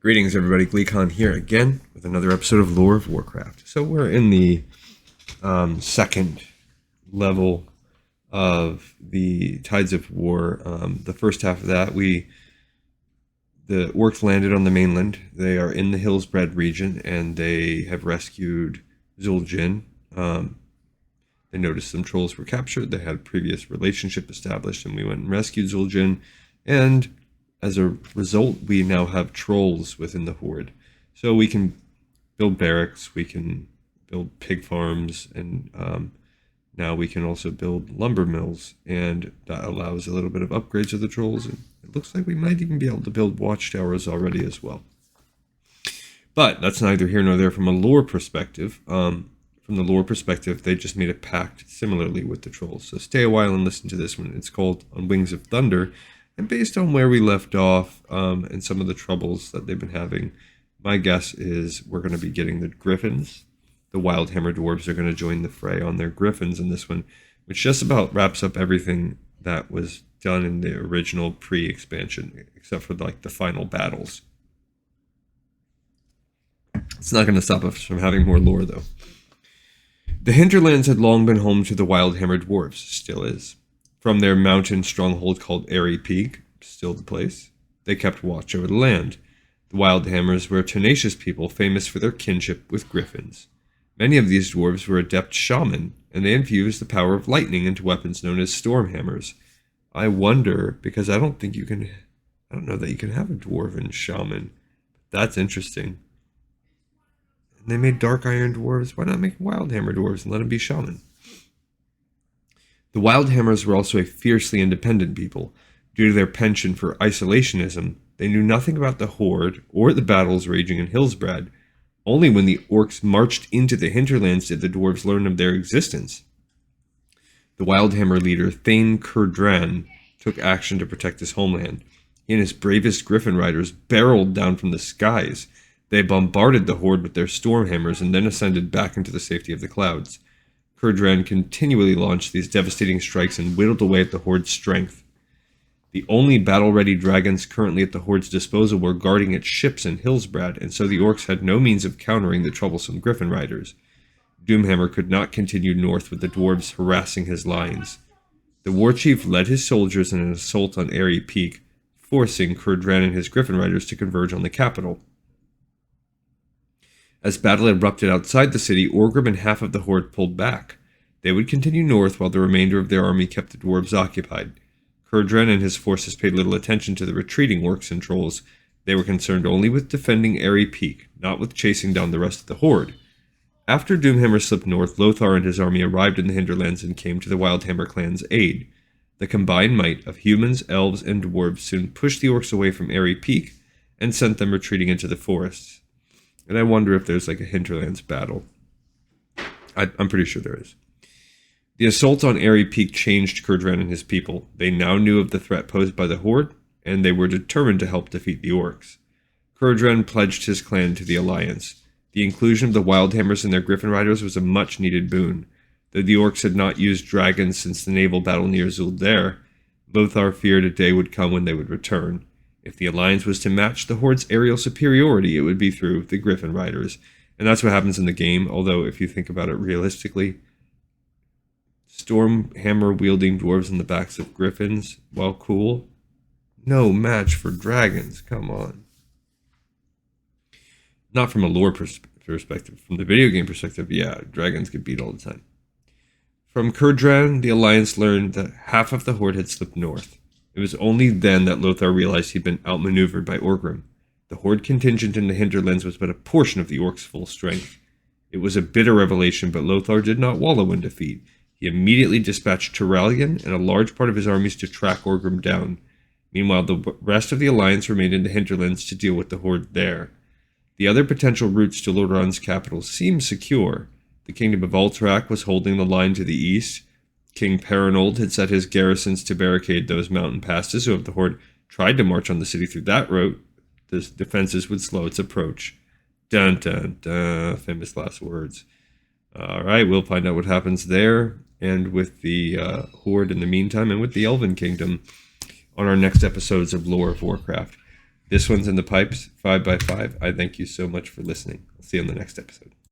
Greetings, everybody. Gleekon here again with another episode of Lore of Warcraft. So we're in the second level of the Tides of War. The first half of that, the orcs landed on the mainland. They are in the Hillsbred region, and they have rescued Zul'jin. They noticed some trolls were captured. They had a previous relationship established, and we went and rescued Zul'jin. And as a result, we now have trolls within the Horde. So we can build barracks, we can build pig farms, and now we can also build lumber mills. And that allows a little bit of upgrades of the trolls. And it looks like we might even be able to build watchtowers already as well. But that's neither here nor there from a lore perspective. From the lore perspective, they just made a pact similarly with the trolls. So stay a while and listen to this one. It's called On Wings of Thunder. And based on where we left off and some of the troubles that they've been having, my guess is we're going to be getting the gryphons. The Wildhammer dwarves are going to join the fray on their gryphons in this one, which just about wraps up everything that was done in the original pre-expansion, except for like the final battles. It's not going to stop us from having more lore, though. The hinterlands had long been home to the Wildhammer dwarves, still is. From their mountain stronghold called Airy Peak, still the place, they kept watch over the land. The Wildhammers were a tenacious people famous for their kinship with gryphons. Many of these dwarves were adept shaman, and they infused the power of lightning into weapons known as storm hammers. I wonder, because I don't know that you can have a dwarven shaman. That's interesting. And they made dark iron dwarves. Why not make Wildhammer dwarves and let them be shaman? The Wildhammers were also a fiercely independent people. Due to their penchant for isolationism, they knew nothing about the Horde or the battles raging in Hillsbrad. Only when the orcs marched into the hinterlands did the dwarves learn of their existence. The Wildhammer leader, Thane Kurdran, took action to protect his homeland. He and his bravest griffin riders barreled down from the skies. They bombarded the Horde with their storm hammers and then ascended back into the safety of the clouds. Kurdran continually launched these devastating strikes and whittled away at the Horde's strength. The only battle-ready dragons currently at the Horde's disposal were guarding its ships in Hillsbrad, and so the orcs had no means of countering the troublesome griffin riders. Doomhammer could not continue north with the dwarves harassing his lines. The war chief led his soldiers in an assault on Airy Peak, forcing Kurdran and his griffin riders to converge on the capital. As battle erupted outside the city, Orgrim and half of the Horde pulled back. They would continue north while the remainder of their army kept the dwarves occupied. Kurdran and his forces paid little attention to the retreating orcs and trolls. They were concerned only with defending Airy Peak, not with chasing down the rest of the Horde. After Doomhammer slipped north, Lothar and his army arrived in the hinterlands and came to the Wildhammer clan's aid. The combined might of humans, elves, and dwarves soon pushed the orcs away from Airy Peak and sent them retreating into the forests. And I wonder if there's like a hinterlands battle. I'm pretty sure there is. The assault on Airy Peak changed Kurdran and his people. They now knew of the threat posed by the Horde, and they were determined to help defeat the orcs. Kurdran pledged his clan to the alliance. The inclusion of the Wildhammers and their griffin riders was a much-needed boon. Though the orcs had not used dragons since the naval battle near Zul'Dare, Lothar feared a day would come when they would return. If the alliance was to match the Horde's aerial superiority, it would be through the Griffin Riders. And that's what happens in the game, although if you think about it realistically, storm hammer-wielding dwarves on the backs of griffins, while cool, no match for dragons, come on. Not from a lore perspective. From the video game perspective, yeah, dragons get beat all the time. From Kurdran, the alliance learned that half of the Horde had slipped north. It was only then that Lothar realized he'd been outmaneuvered by Orgrim. The Horde contingent in the hinterlands was but a portion of the orcs' full strength. It was a bitter revelation, but Lothar did not wallow in defeat. He immediately dispatched Turalyon and a large part of his armies to track Orgrim down. Meanwhile, the rest of the alliance remained in the hinterlands to deal with the Horde there. The other potential routes to Lordaeron's capital seemed secure. The kingdom of Alterac was holding the line to the east. King Perinold had set his garrisons to barricade those mountain passes, so if the Horde tried to march on the city through that route, the defenses would slow its approach. Dun dun dun, famous last words. Alright, we'll find out what happens there, and with the Horde in the meantime, and with the Elven Kingdom, on our next episodes of Lore of Warcraft. This one's in the pipes, 5x5. I thank you so much for listening. I'll see you on the next episode.